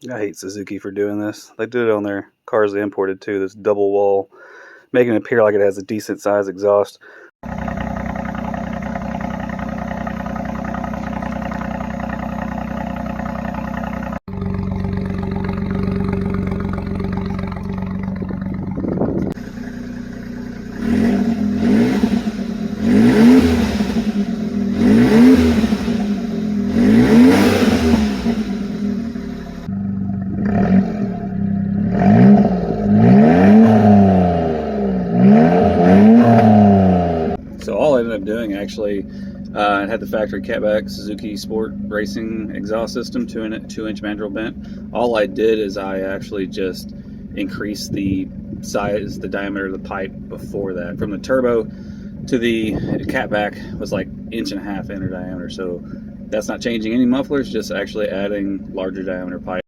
I hate Suzuki for doing this. They did it on their cars they imported too, this double wall, making it appear like it has a decent size exhaust. So all I ended up doing actually, I had the factory catback Suzuki Sport Racing exhaust system, 2-inch mandrel bent. All I did is I actually just increased the size, the diameter of the pipe before that. From the turbo to the catback was like 1.5 inch inner diameter. So that's not changing any mufflers, just actually adding larger diameter pipe.